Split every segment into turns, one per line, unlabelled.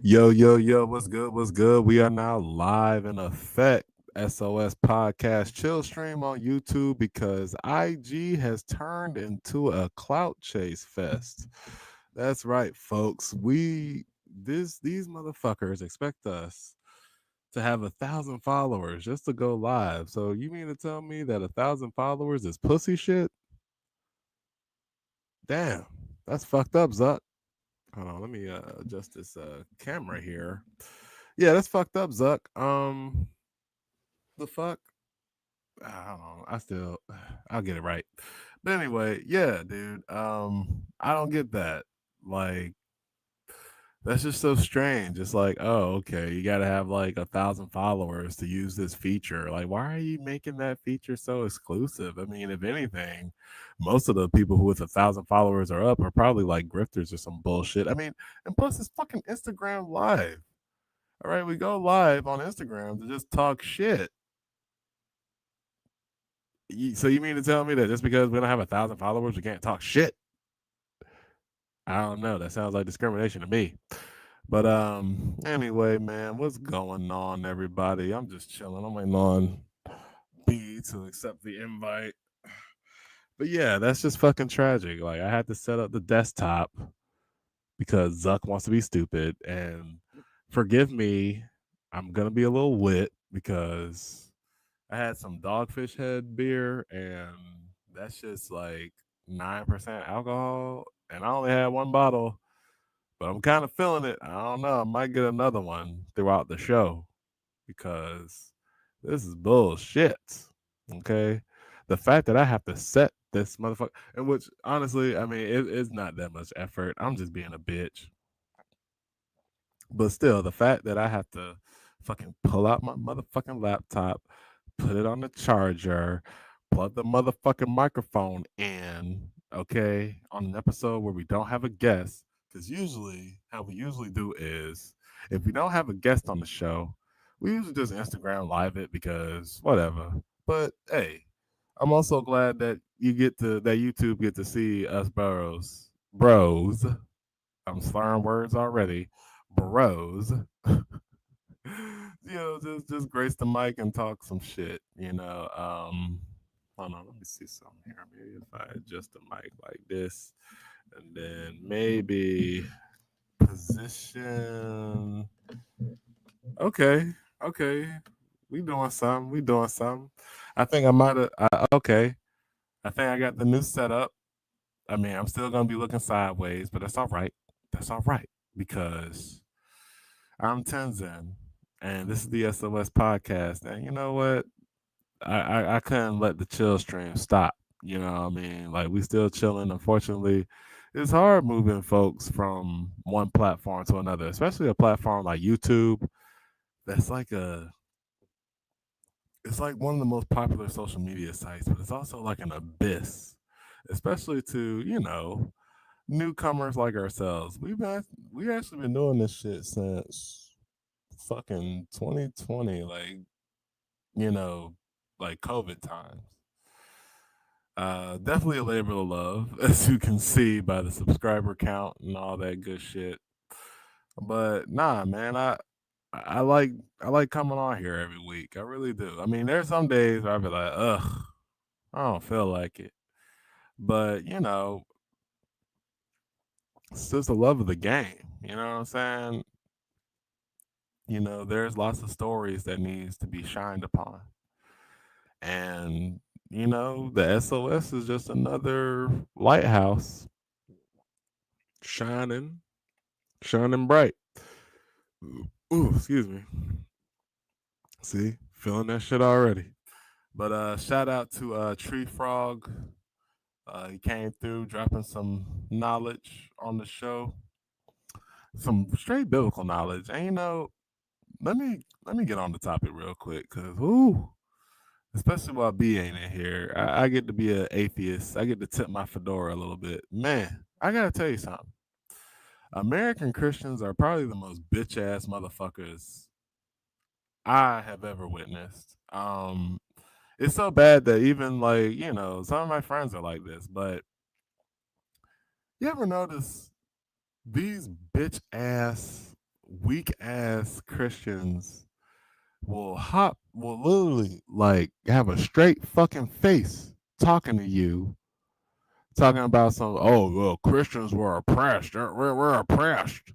Yo, what's good? What's good? We are now live in effect. SOS Podcast Chill Stream on YouTube because IG has turned into a clout chase fest. That's right, folks. These motherfuckers expect us to have 1,000 followers just to go live. So you mean to tell me that 1,000 followers is pussy shit? Damn, that's fucked up, Zuck. Hold on, let me adjust this camera here. Yeah, that's fucked up, Zuck. The fuck? I don't know. I'll get it right. But anyway, yeah, dude. I don't get that. Like, that's just so strange. It's like, oh, okay, you got to have like 1,000 followers to use this feature. Like, why are you making that feature so exclusive? I mean, if anything, most of the people who with 1,000 followers are up are probably like grifters or some bullshit. I mean, and plus, it's fucking Instagram Live. All right, we go live on Instagram to just talk shit. So you mean to tell me that just because we don't have 1,000 followers, we can't talk shit? I don't know. That sounds like discrimination to me. But anyway, man, what's going on, everybody? I'm just chilling. I'm waiting on B to accept the invite. But yeah, that's just fucking tragic. Like I had to set up the desktop because Zuck wants to be stupid. And forgive me, I'm gonna be a little wit because I had some Dogfish Head beer, and that's just like 9% alcohol, and I only had one bottle, but I'm kind of feeling it. I don't know. I might get another one throughout the show because this is bullshit. Okay, the fact that I have to set this motherfucker, and which honestly, I mean, it's not that much effort. I'm just being a bitch. But still, the fact that I have to fucking pull out my motherfucking laptop, put it on the charger, plug the motherfucking microphone in, okay, on an episode where we don't have a guest. Because usually, how we usually do is if we don't have a guest on the show, we usually just Instagram live it because whatever. But hey, I'm also glad that that YouTube get to see us bros. I'm slurring words already. Bros. Just grace the mic and talk some shit. Hold on, let me see something here. Maybe if I adjust the mic like this, and then maybe position. Okay, okay, we doing something. We doing something. I think I might have. Okay, I think I got the new setup. I mean, I'm still gonna be looking sideways, but that's all right. That's all right because I'm Tenzin, and this is the SOS podcast. And you know what? I couldn't let the chill stream stop. You know what I mean? Like we still chilling. Unfortunately, it's hard moving folks from one platform to another, especially a platform like YouTube. That's like it's like one of the most popular social media sites, but it's also like an abyss, especially to newcomers like ourselves. We actually been doing this shit since fucking 2020, you know, like COVID times. Definitely a labor of love, as you can see by the subscriber count and all that good shit. But nah, man, I like I like coming on here every week. I really do. I mean, there's some days where I be like, ugh, I don't feel like it. But it's just the love of the game. You know what I'm saying? There's lots of stories that needs to be shined upon. And the SOS is just another lighthouse shining, shining bright. Ooh, excuse me. See, feeling that shit already. But shout out to Tree Frog. He came through dropping some knowledge on the show. Some straight biblical knowledge. And let me get on the topic real quick, cause especially while B ain't in here, I get to be an atheist. I get to tip my fedora a little bit. Man, I gotta tell you something. American Christians are probably the most bitch ass motherfuckers I have ever witnessed. It's so bad that even like, some of my friends are like this, but you ever notice these bitch ass weak ass Christians will literally like have a straight fucking face talking to you, talking about some, oh, well, Christians were oppressed. We're oppressed.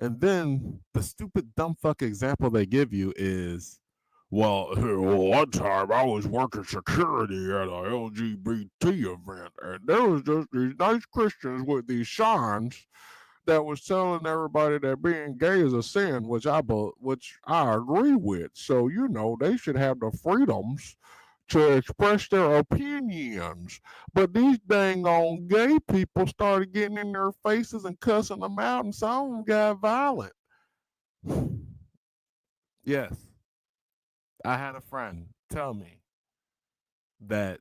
And then the stupid dumb fuck example they give you is, well, one time I was working security at a LGBT event, and there was just these nice Christians with these signs that was telling everybody that being gay is a sin, which I agree with. So they should have the freedoms to express their opinions. But these dang on gay people started getting in their faces and cussing them out, and some of them got violent. Yes, I had a friend tell me that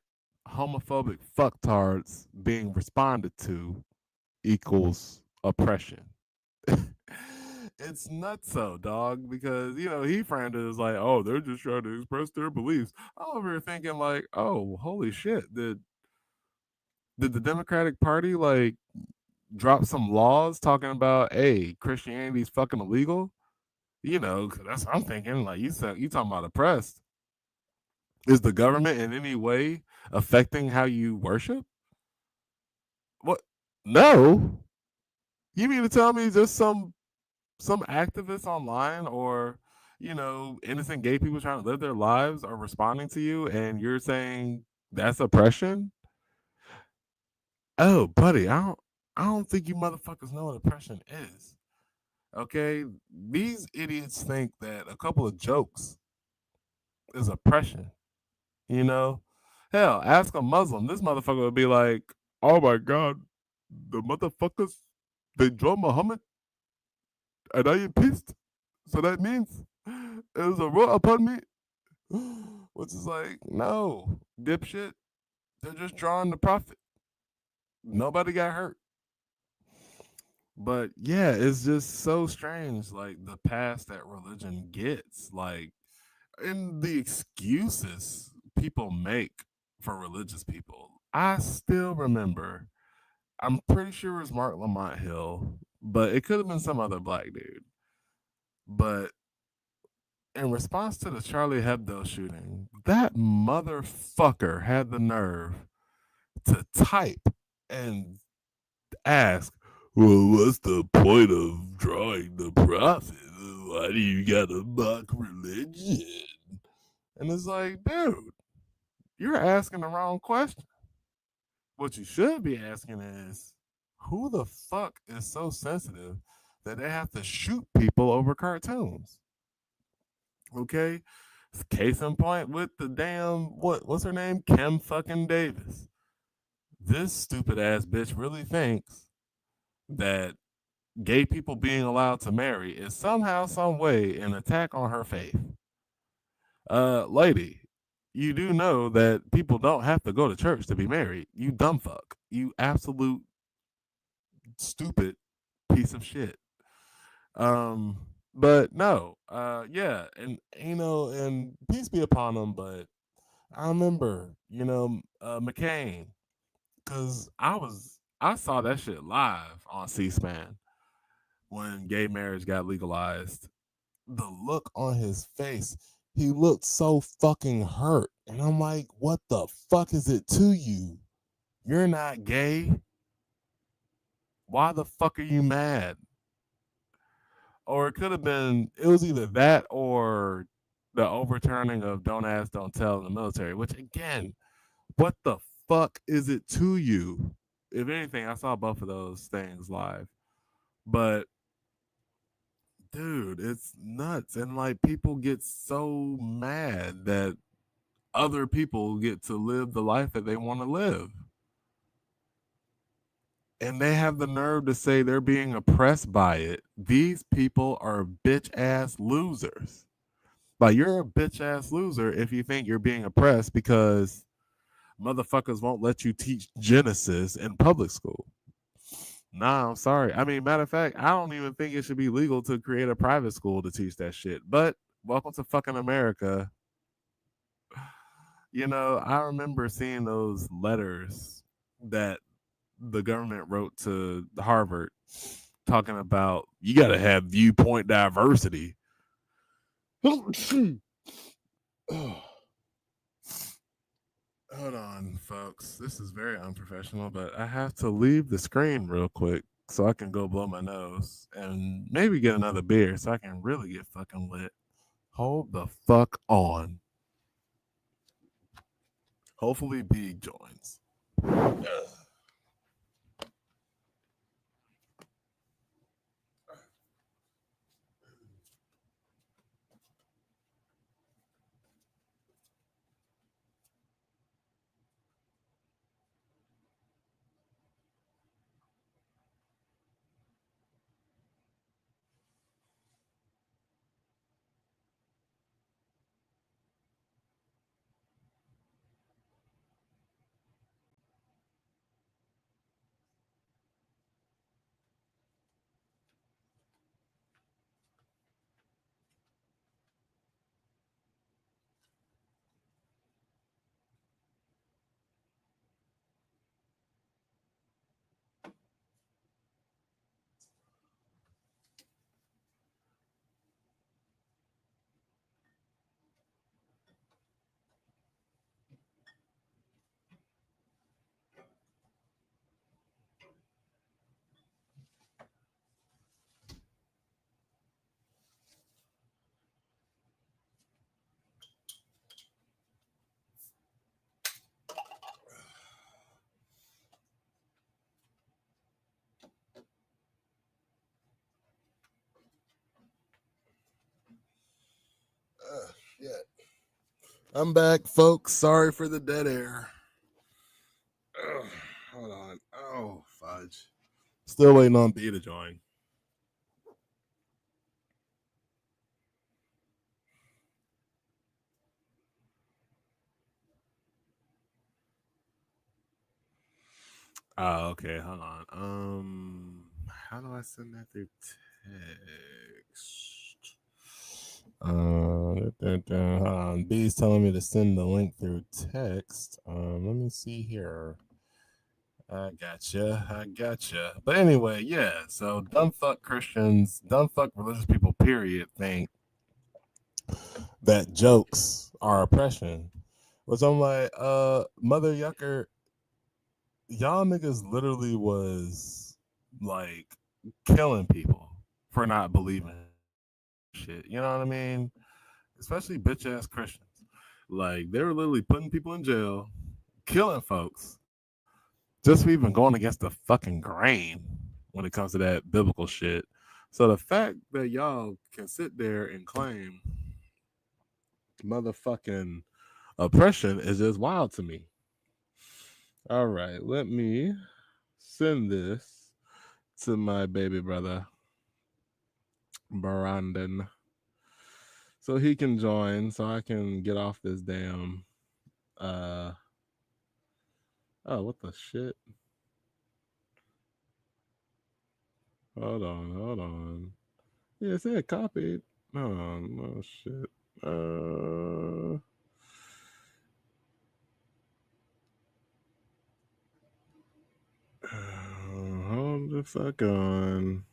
homophobic fucktards being responded to equals oppression. It's nuts, so dog, because he framed it as like, oh, they're just trying to express their beliefs. I'm over here thinking like, oh, holy shit, did the Democratic Party like drop some laws talking about, hey, Christianity's fucking illegal? Cause that's what I'm thinking. Like you said, you talking about oppressed. Is the government in any way affecting how you worship? What? No. You mean to tell me just some activists online, or innocent gay people trying to live their lives are responding to you, and you're saying that's oppression? Oh, buddy, I don't think you motherfuckers know what oppression is. Okay, these idiots think that a couple of jokes is oppression. You know, hell, ask a Muslim. This motherfucker would be like, "Oh my god, the motherfuckers they draw Muhammad, and I am pissed. So that means it was a rule upon me." Which is like, no, dipshit. They're just drawing the prophet. Nobody got hurt. But yeah, it's just so strange, like the past that religion gets, like, and the excuses people make for religious people. I still remember, I'm pretty sure it was Mark Lamont Hill, but it could have been some other black dude. But in response to the Charlie Hebdo shooting, that motherfucker had the nerve to type and ask, well, what's the point of drawing the prophet? Why do you gotta mock religion? And it's like, dude, you're asking the wrong question. What you should be asking is, who the fuck is so sensitive that they have to shoot people over cartoons? Okay? Case in point with the damn, what's her name? Kim fucking Davis. This stupid ass bitch really thinks that gay people being allowed to marry is somehow, some way an attack on her faith. Lady, you do know that people don't have to go to church to be married. You dumb fuck. You absolute stupid piece of shit. But no, yeah, and and peace be upon them. But I remember, McCain, because I saw that shit live on C-SPAN when gay marriage got legalized. The look on his face, he looked so fucking hurt. And I'm like, what the fuck is it to you? You're not gay. Why the fuck are you mad? Or it could have been, it was either that or the overturning of Don't Ask, Don't Tell in the military, which again, what the fuck is it to you? If anything, I saw both of those things live. But dude, it's nuts. And like people get so mad that other people get to live the life that they want to live. And they have the nerve to say they're being oppressed by it. These people are bitch ass losers. Like, you're a bitch ass loser if you think you're being oppressed because motherfuckers won't let you teach Genesis in public school. Nah, I'm sorry. I mean, matter of fact, I don't even think it should be legal to create a private school to teach that shit. But welcome to fucking America. I remember seeing those letters that the government wrote to Harvard talking about you got to have viewpoint diversity. Hold on, folks. This is very unprofessional, but I have to leave the screen real quick so I can go blow my nose and maybe get another beer so I can really get fucking lit. Hold the fuck on. Hopefully, B joins. Shit. I'm back, folks. Sorry for the dead air. Ugh, hold on. Oh, fudge. Still waiting on B to join. Oh, okay. Hold on. How do I send that through text? Hold on. B's telling me to send the link through text. Let me see here. I gotcha. I gotcha. But anyway, yeah. So dumb fuck Christians, dumb fuck religious people, period, think that jokes are oppression. Which I'm like, Mother Yucker, y'all niggas literally was like killing people for not believing shit. You know what I mean? Especially bitch ass Christians. Like they were literally putting people in jail, killing folks, just for even going against the fucking grain when it comes to that biblical shit. So the fact that y'all can sit there and claim motherfucking oppression is just wild to me. All right, let me send this to my baby brother, Brandon, so he can join, so I can get off this damn. Uh, oh, what the shit? Hold on, hold on. Yeah, it said copied. Hold on, oh shit. Hold the fuck on.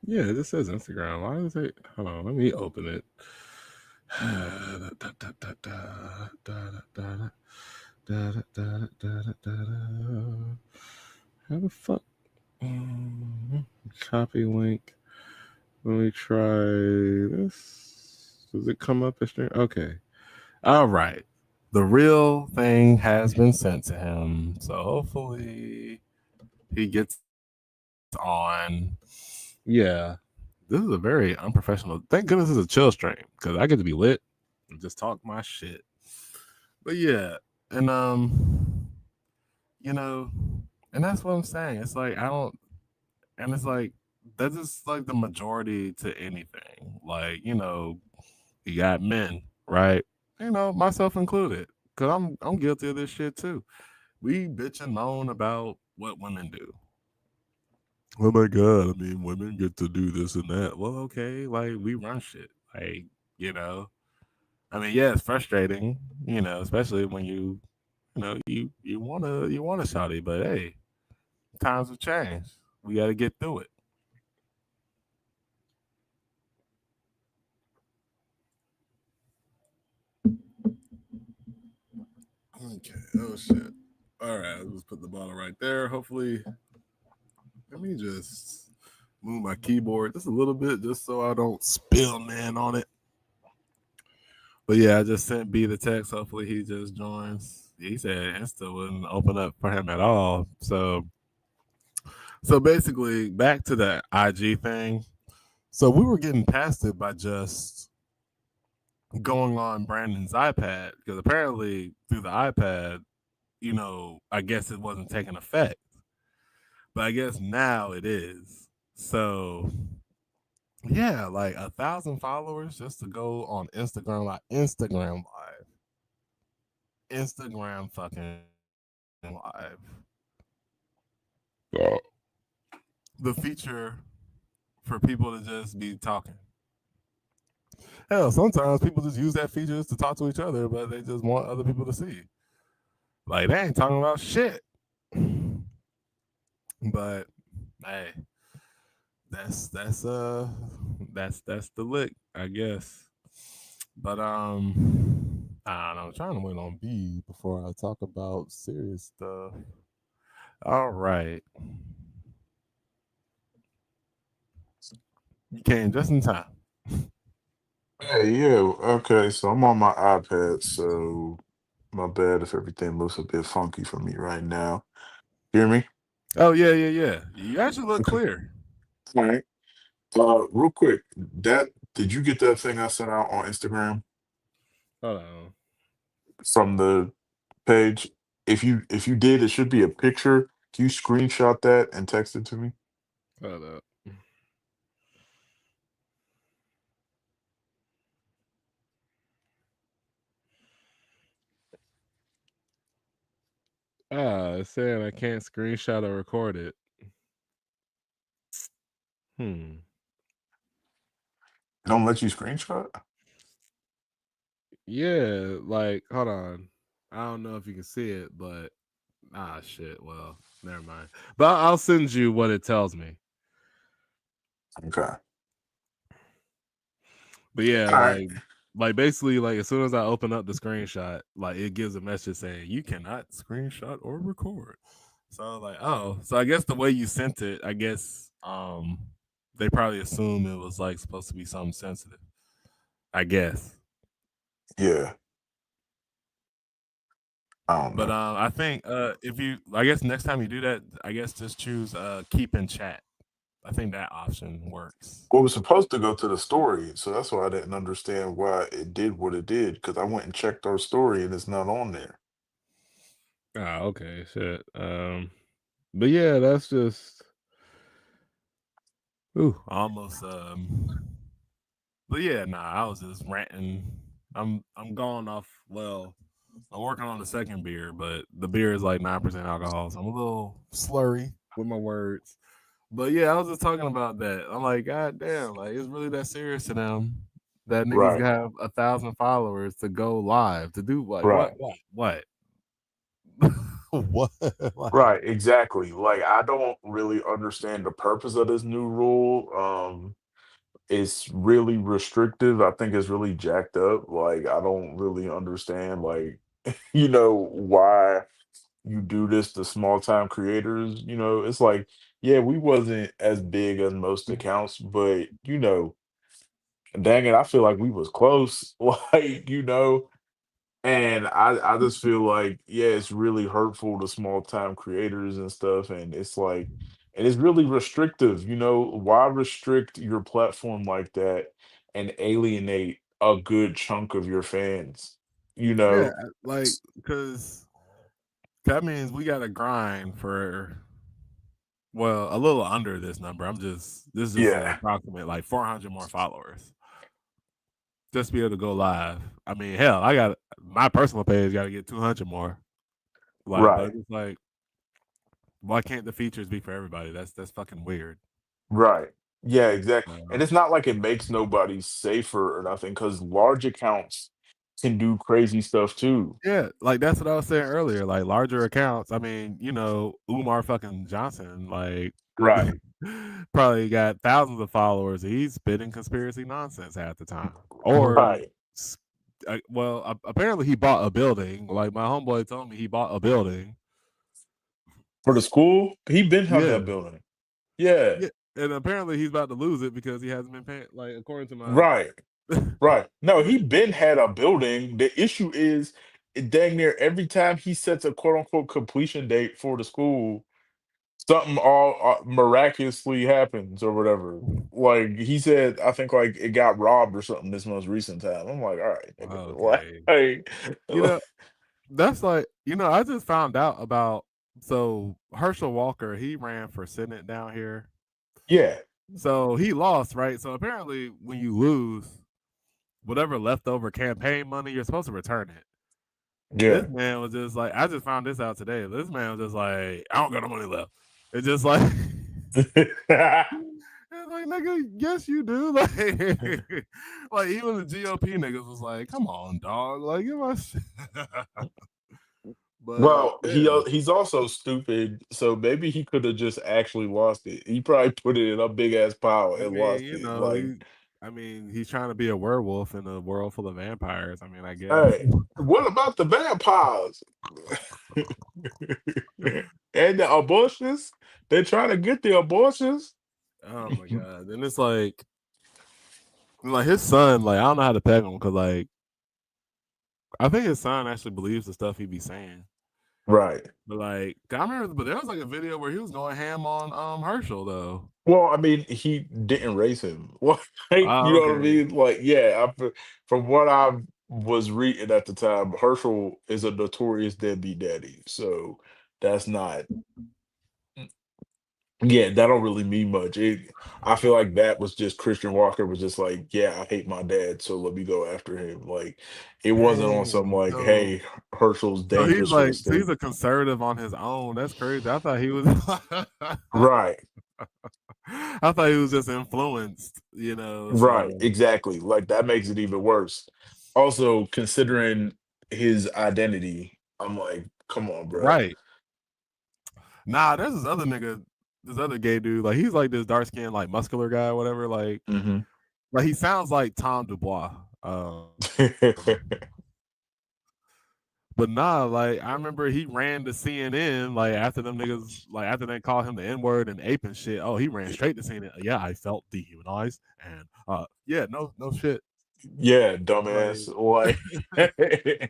Yeah, this says Instagram. Why does it? Hold on, let me open it. How the fuck? Copy link. Let me try this. Does it come up as stream? Okay. All right. The real thing has been sent to him. So hopefully he gets on. Yeah. This is a very unprofessional. Thank goodness it's a chill stream because I get to be lit and just talk my shit. But yeah, and you know, and that's what I'm saying. It's like I don't, and it's like that's just like the majority to anything. Like you got men, right? Myself included, because I'm guilty of this shit too. We bitch and moan about what women do. Oh my god, I mean, women get to do this and that. Well, okay, like we run shit. Like, you know. I mean, yeah, it's frustrating, especially when you wanna shawty, but hey, Times have changed. We got to get through it. Okay. Oh shit. All right. Let's put the bottle right there. Hopefully, let me just move my keyboard just a little bit, just so I don't spill man on it. But yeah, I just sent B the text. Hopefully, he just joins. He said Insta wouldn't open up for him at all. So basically, back to the IG thing. So we were getting past it by just going on Brandon's iPad because apparently through the iPad, I guess it wasn't taking effect, but I guess now it is. So yeah, like 1,000 followers just to go on Instagram, like Instagram fucking live. The feature for people to just be talking. Hell, sometimes people just use that feature just to talk to each other, but they just want other people to see. Like they ain't talking about shit. But hey, that's the lick, I guess. But I don't know. I'm trying to wait on B before I talk about serious stuff. All right, you came just in time.
Hey, yeah, okay, so I'm on my iPad, so my bad if everything looks a bit funky for me right now. Hear me?
Oh yeah, yeah, yeah. You actually look
Okay.
clear.
All right. Real quick, that did you get that thing I sent out on Instagram
Hold on.
from the page? If you did, it should be a picture. Can you screenshot that and text it to me?
Hold up. It's saying I can't screenshot or record it. Hmm.
It don't let you screenshot?
Yeah, like hold on. I don't know if you can see it, but shit. Well, never mind. But I'll send you what it tells me.
Okay.
But yeah,
All right.
like basically like as soon as I open up the screenshot, like it gives a message saying you cannot screenshot or record. So I was like, oh, so I guess the way you sent it, I guess they probably assumed it was like supposed to be something sensitive. I guess.
Yeah, I don't
But
know.
I think if you I guess next time you do that, I guess just choose keep in chat. I think that option works.
Well, it was supposed to go to the story, so that's why I didn't understand why it did what it did, because I went and checked our story and it's not on there.
Ah, okay, shit. But yeah, that's just ooh, almost but yeah, nah, I was just ranting. I'm going off. Well, I'm working on the second beer, but the beer is like 9% alcohol, so I'm a little slurry with my words. But yeah, I was just talking about that. I'm like, God damn, like it's really that serious to them that niggas
Right,
have 1,000 followers to go live to do like
right.
what what like
Right, exactly. Like I don't really understand the purpose of this new rule. It's really restrictive. I think it's really jacked up. Like I don't really understand like why you do this to small time creators. It's like, yeah, we wasn't as big as most accounts, but dang it, I feel like we was close. And I just feel like, yeah, it's really hurtful to small time creators and stuff. And it's like, and it's really restrictive. Why restrict your platform like that and alienate a good chunk of your fans? You
yeah,
know?
like because that means we got to grind for well a little under this number. This is just an
Yeah,
approximate like 400 more followers just to be able to go live. I mean, hell, I got my personal page got to get 200 more. Like, but
right,
it's like, why can't the features be for everybody? That's fucking weird.
right. Yeah, exactly. And
Um,
it's not like it makes nobody safer or nothing, because large accounts can do crazy stuff too.
Yeah, like that's what I was saying earlier. Like larger accounts. I mean, Umar fucking Johnson, like
Right.
probably got thousands of followers. He's spitting conspiracy nonsense half the time. Or,
Right.
apparently he bought a building. Like my homeboy told me he bought a building.
For the school, he been had
Yeah,
that building. Yeah.
yeah, and apparently he's about to lose it because he hasn't been paying. Like according to my,
Right. Right. No, he been had a building. The issue is dang near every time he sets a quote unquote completion date for the school, something all miraculously happens or whatever. Like he said, I think like it got robbed or something this most recent time. I'm like, all right, nigga,
okay,
like,
you know that's like I just found out about so Herschel Walker. He ran for Senate down here.
yeah,
So he lost, right? So apparently, when you lose, whatever leftover campaign money, you're supposed to return it. This
yeah.
man was just like, I just found this out today. This man was just like, I don't got no money left. It's just like, it's like, nigga, yes you do. Like even the GOP niggas was like, come on, dog. Like, give us. But
Well,
yeah,
he's also stupid, so maybe he could have just actually lost it. He probably put it in a big ass pile
I
and
mean,
lost it. Like,
he's trying to be a werewolf in a world full of vampires. I mean, I guess.
hey, what about the vampires? And the abortions? They're trying to get the abortions.
Oh my god! And it's like his son. Like I don't know how to peg him because I think his son actually believes the stuff he be saying.
Right.
But I remember, but there was like a video where he was going ham on Herschel though.
Well, I mean, he didn't raise him. Like, you
Oh,
know what I
okay.
mean? Like, yeah, from what I was reading at the time, Herschel is a notorious deadbeat daddy. So that's not, yeah, that don't really mean much. I feel like that was just Christian Walker was just like, yeah, I hate my dad, so let me go after him. Like, it wasn't on some
Dang.
like,
So
hey, Herschel's
so he's
dangerous for the
like so he's
state.
a conservative on his own. That's crazy. I thought he was.
Right.
I thought he was just influenced.
Right,
So
exactly. Like that makes it even worse. Also, considering his identity, I'm like, come on, bro.
right. Nah, there's this other nigga, this other gay dude. Like he's like this dark skinned, like muscular guy, or whatever.
Hmm.
Like he sounds like Tom Dubois. But nah, like I remember he ran to CNN like after them niggas, like after they called him the N word and ape and shit. Oh, he ran straight to CNN. Yeah, I felt dehumanized and yeah, no shit.
Yeah,
Like
dumbass. Like,
and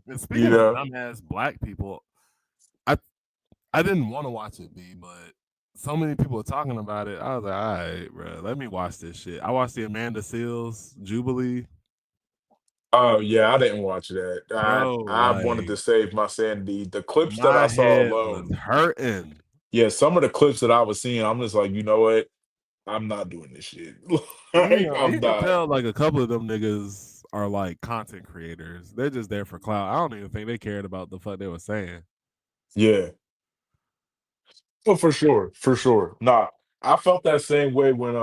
you
speaking of
know.
dumbass black people, I I didn't want to watch it, B, but so many people are talking about it. I was like, all right, bro, let me watch this shit. I watched the Amanda Seals Jubilee,
Oh yeah, I didn't watch that.
bro.
I wanted
Like
to save my sanity. The clips that I
my
saw
head was
alone,
hurting.
yeah, some of the clips that I was seeing, I'm just like, you know what? I'm not doing this shit. Like, I'm
You can
not.
tell like a couple of them niggas are like content creators. They're just there for clout. I don't even think they cared about the fuck they were saying.
Yeah. Oh, for sure, for sure. Nah, I felt that same way when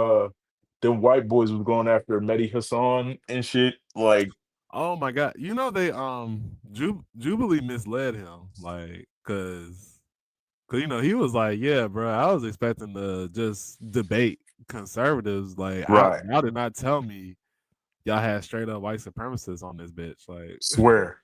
the white boys was going after Mehdi Hassan and shit. Like,
Oh my god. They Jubilee misled him, like, cause he was like, yeah, bro, I was expecting to just debate conservatives. Like
right.
y'all did not tell me y'all had straight up white supremacists on this bitch. Like
Swear.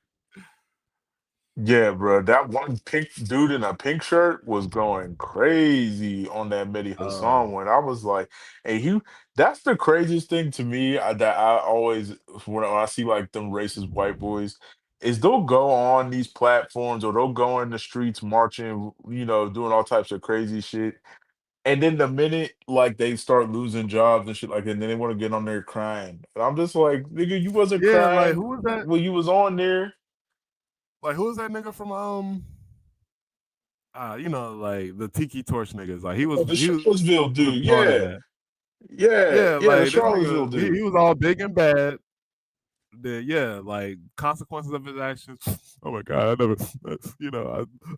Yeah, bro. That one pink dude in a pink shirt was going crazy on that Mehdi
oh
Hassan one. I was like, hey, that's the craziest thing to me that I always, when I see like them racist white boys, is they'll go on these platforms or they'll go in the streets marching, doing all types of crazy shit. And then the minute like they start losing jobs and shit like that, and then they want to get on there crying. And I'm just like, nigga, you wasn't
yeah, like
crying when you was on there.
who was that nigga from like the Tiki Torch niggas. Like he
Oh,
was
the
he was
Charlottesville
a
dude.
part of
Yeah.
that.
Yeah.
Yeah,
Yeah, the
like this
Charlottesville
nigga, he
dude.
was all big and bad. Then yeah, like consequences of his actions. Oh my god, I never,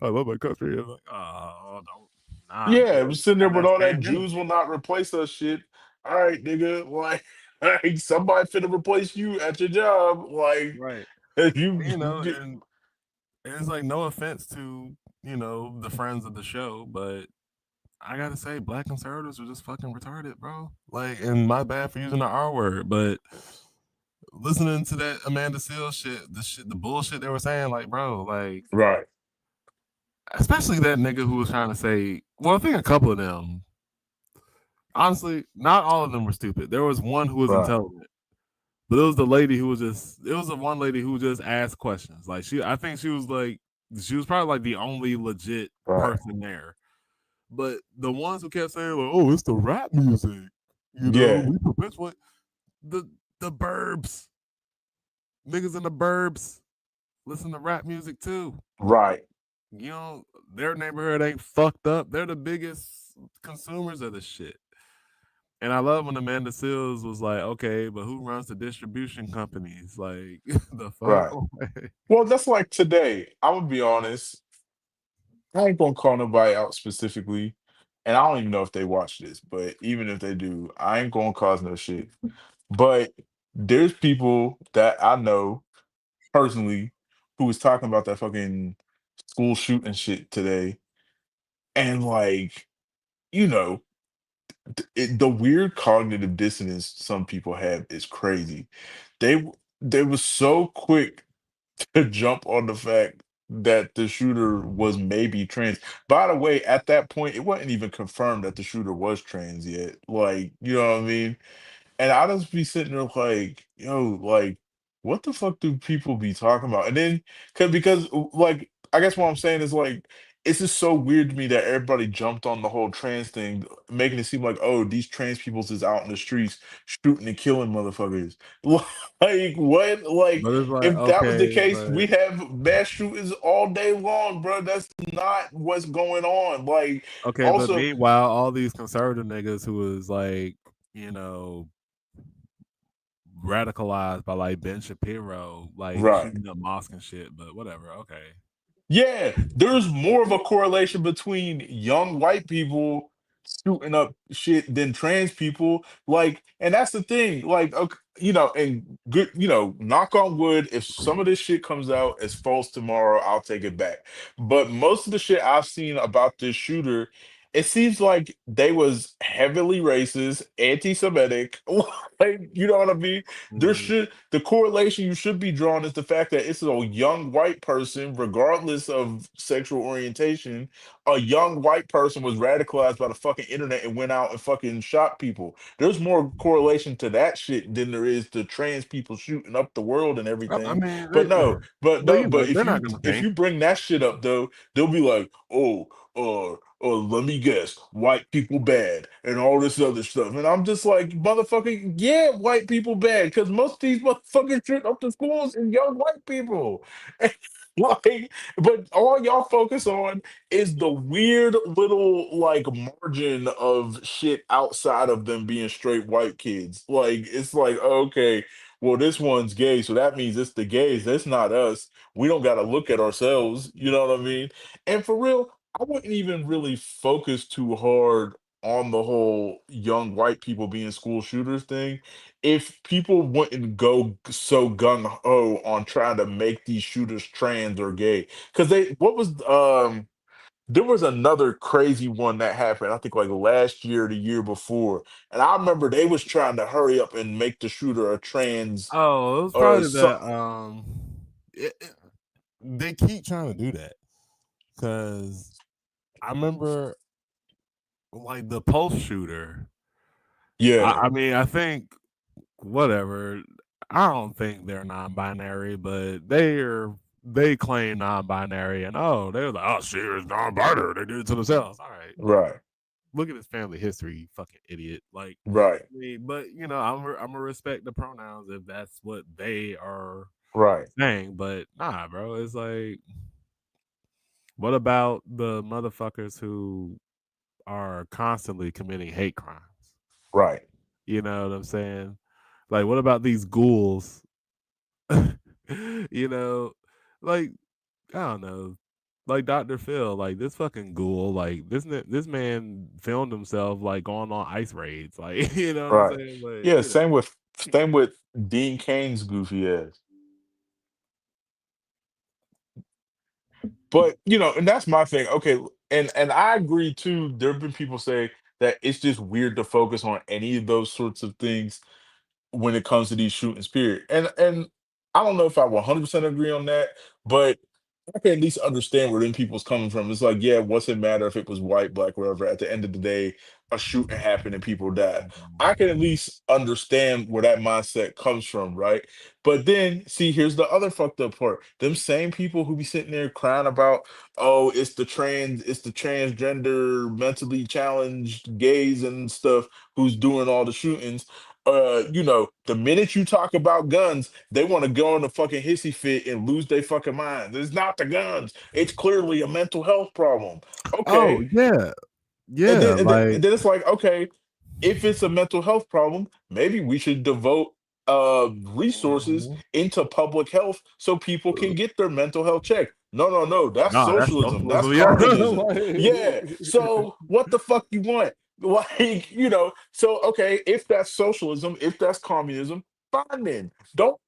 I love my country. And like, oh, don't, nah,
Yeah,
nigga,
it was sitting there
have
with
that
all that
same energy.
Jews will not replace us shit. All right, nigga. Like, Like somebody finna replace you at your job. Like
right.
you,
You
you
know,
get
and it's like no offense to the friends of the show, but I gotta say, black conservatives are just fucking retarded, bro. Like, and my bad for using the R word, but listening to that Amanda Seales shit, the bullshit they were saying, like, bro, like,
right,
especially that nigga who was trying to say, well, I think a couple of them, honestly, not all of them were stupid. There was one who was
right,
intelligent, but it was the lady who was it was the one lady who just asked questions. Like, I think she was probably like the only legit
right.
person there. But the ones who kept saying, like, oh, it's the rap music,
Yeah,
we perpetuate the the burbs, niggas in the burbs listen to rap music too.
right.
You know, their neighborhood ain't fucked up. They're the biggest consumers of the shit. And I love when Amanda Seals was like, okay, but who runs the distribution companies? Like, the fuck?
Right. Well, that's like today. I'm gonna be honest. I ain't gonna call nobody out specifically, and I don't even know if they watch this. But even if they do, I ain't gonna cause no shit. But there's people that I know personally who was talking about that fucking school shooting shit today, and like you know, the weird cognitive dissonance some people have is crazy. They were so quick to jump on the fact that the shooter was maybe trans. By the way, at that point, it wasn't even confirmed that the shooter was trans yet. Like, you know what I mean? And I just be sitting there like, yo, like, what the fuck do people be talking about? And then, because like, I guess what I'm saying is like, it's just so weird to me that everybody jumped on the whole trans thing, making it seem like, oh, these trans peoples is out in the streets shooting and killing motherfuckers. Like, what? Like,
But it's like,
if that was the
okay,
case,
but
we have mass shootings all day long, bro. That's not what's going on. Like,
okay, but
also,
meanwhile, all these conservative niggas who was like, you know, radicalized by like Ben Shapiro, like
right.
shooting up mosque and shit. But whatever, okay.
Yeah, there's more of a correlation between young white people shooting up shit than trans people. Like, and that's the thing. Like, okay, and good, knock on wood, if some of this shit comes out as false tomorrow, I'll take it back. But most of the shit I've seen about this shooter, it seems like they was heavily racist, anti-Semitic. Like, you know what I mean?
Mhm.
The correlation you should be drawing is the fact that it's a young white person, regardless of sexual orientation. A young white person was radicalized by the fucking internet and went out and fucking shot people. There's more correlation to that shit than there is to trans people shooting up the world and
I
everything.
mean,
But no, but
but
no, but
they're not gonna
if
think.
you bring that shit up though, they'll be like, oh, let me guess, white people bad and all this other stuff. And I'm just like, motherfucking, yeah, white people bad, because most of these motherfuckers shit up the schools and young white people. Like, but all y'all focus on is the weird little like margin of shit outside of them being straight white kids. Like, it's like, okay, well, this one's gay, so that means it's the gays. That's not us. We don't got to look at ourselves. You know what I mean? And for real, I wouldn't even really focus too hard on the whole young white people being school shooters thing if people wouldn't go so gung ho on trying to make these shooters trans or gay. Because there was another crazy one that happened, I think like last year, the year before. And I remember they was trying to hurry up and make the shooter a trans
Oh, it was
or
probably
so
that. They keep trying to do that because I remember like the post shooter.
yeah,
I mean, I think whatever. I don't think they're non-binary, but they claim non-binary, and oh, they're like, oh, she is non-binary. They did it to themselves. All right,
right,
look at his family history, you fucking idiot. Like,
right,
I mean, but I'm gonna respect the pronouns if that's what they are
right,
saying. But nah, bro, it's like, what about the motherfuckers who are constantly committing hate crimes?
right,
You know what I'm saying? Like, what about these ghouls? you know, like I don't know, like Dr. Phil, like this fucking ghoul, like this man filmed himself like going on ice raids, like you know what I'm
right.
saying? But
Yeah, same with Same with Dean Kane's goofy ass. But and that's my thing. Okay, and I agree too. There have been people say that it's just weird to focus on any of those sorts of things when it comes to these shootings, period. And I don't know if I 100% agree on that, but I can at least understand where them people's coming from. It's like, yeah, what's it matter if it was white, black, whatever? At the end of the day, a shooting happened and people died. I can at least understand where that mindset comes from, right? But then, see, here's the other fucked up part. Them same people who be sitting there crying about, oh, it's the transgender, mentally challenged gays and stuff who's doing all the shootings. The minute you talk about guns, they want to go on a fucking hissy fit and lose their fucking mind. It's not the guns. It's clearly a mental health problem.
Oh
Okay.
yeah,
And
yeah.
then, and then,
Like
and then it's like, okay, if it's a mental health problem, maybe we should devote resources
mhm.
into public health so people can get their mental health checked. No, no, no. That's
Nah, that's
socialism. That's
socialism. Yeah.
communism. Yeah.
Like,
So what the fuck you want? Like, so okay, if that's socialism, if that's communism, fine then. Don't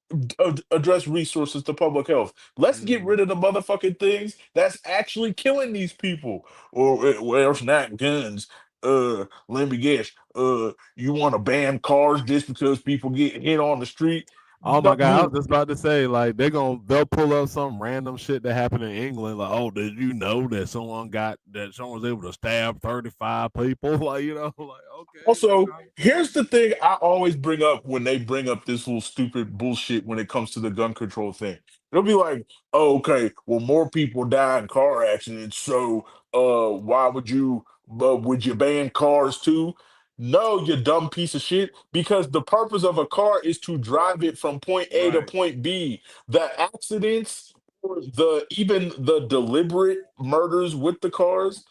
address resources to public health. Let's get rid
mhm.
of the motherfucking things that's actually killing these people. Or well, it's not guns. Let me guess. You want to ban cars just because people get hit on the street?
Oh
No,
my god, I was just about to say, like they'll pull up some random shit that happened in England, like, oh, did you know that someone was able to stab 35 people? Like, like okay, like
Also, here's the thing I always bring up when they bring up this little stupid bullshit when it comes to the gun control thing. They'll be like, "Oh, okay, well, more people die in car accidents, so why would you ban cars too?" No, you dumb piece of shit, because the purpose of a car is to drive it from point A to
right.
point B. The accidents or the even the deliberate murders with the cars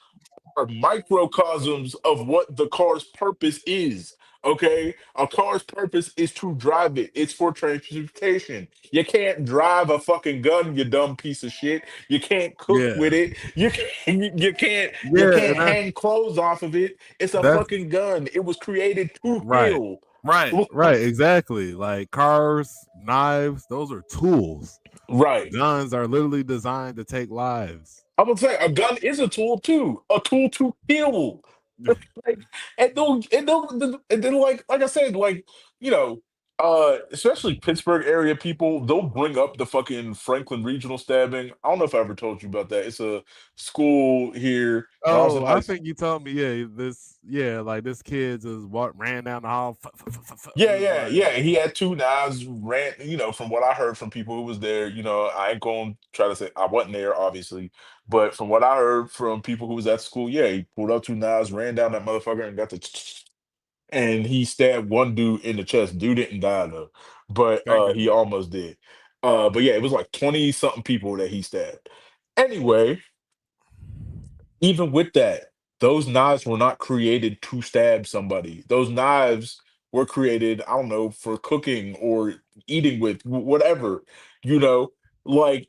are microcosms of what the car's purpose is. Okay, a car's purpose is to drive it. It's for transportation. You can't drive a fucking gun, you dumb piece of shit. You can't cook
Yeah,
with it. You
yeah,
can't
and
hang clothes off of it. It's a
that's
fucking gun. It was created to
right,
kill.
right, exactly. Like cars, knives, those are tools.
Right.
Guns are literally designed to take lives.
I would say a gun is a tool too, a tool to kill. Like, and then like I said, like especially Pittsburgh area people, they'll bring up the fucking Franklin Regional stabbing. I don't know if I ever told you about that. It's a school here when I was in
Oh,
high
I
school.
think you told me, yeah, like this kid just ran down the hall.
Yeah,
It was
yeah,
like,
yeah. He had two knives, ran, from what I heard from people who was there, I ain't gonna try to say I wasn't there, obviously, but from what I heard from people who was at school, yeah, he pulled out two knives, ran down that motherfucker, and got the and he stabbed one dude in the chest. Dude didn't die though, but
thank
he
goodness.
almost did. But yeah, it was like 20 something people that he stabbed. Anyway, even with that, those knives were not created to stab somebody. Those knives were created, I don't know, for cooking or eating with, whatever, you know,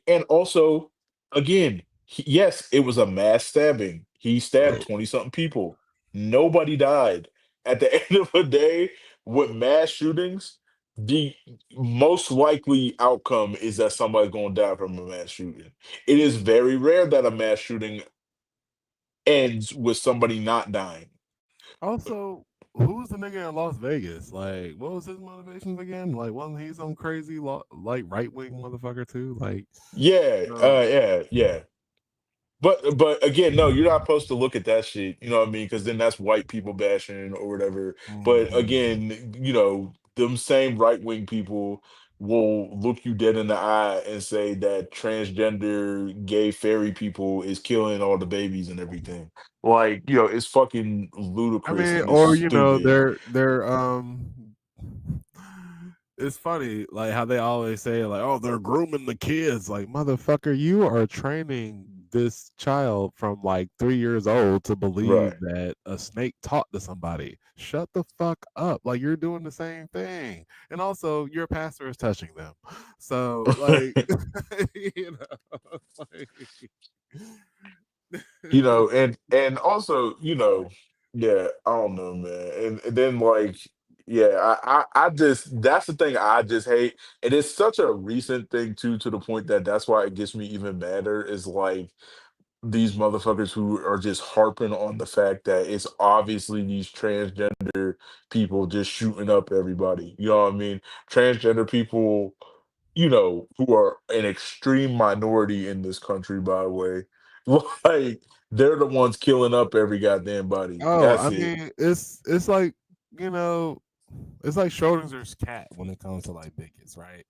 and also, again, yes, it was a mass stabbing. He stabbed 20 something people. Nobody died. At the end of the day, with mass shootings, the most likely outcome is that somebody's going to die from a mass shooting. It is very rare that a mass shooting ends with somebody not dying.
Also, who's the nigga in Las Vegas? Like, what was his motivations again? Like, wasn't he some crazy, like, right wing motherfucker too? Like,
Yeah,
um,
yeah, yeah. But again, no, you're not supposed to look at that shit. You know what I mean? Because then that's white people bashing or whatever. But
mhm.
again, them same right wing people will look you dead in the eye and say that transgender gay fairy people is killing all the babies and everything. Like, it's fucking
I
ludicrous
mean,
and it's
or
stupid.
they're it's funny like how they always say like, oh, they're grooming the kids. Like, motherfucker, you are training this child from like 3 years old to believe
Right.
that a snake talked to somebody. Shut the fuck up. Like, you're doing the same thing. And also your pastor is touching them. So like like
and also, yeah, I don't know, man. And then, like, Yeah, I just that's the thing I just hate. And it's such a recent thing too, to the point that that's why it gets me even madder. Is like these motherfuckers who are just harping on the fact that it's obviously these transgender people just shooting up everybody. You know what I mean? Transgender people, who are an extreme minority in this country, by the way. Like they're the ones killing up every goddamn body.
Oh,
That's
I
it.
mean, it's like, you know, it's like Schrodinger's cat when it comes to like bigots, right?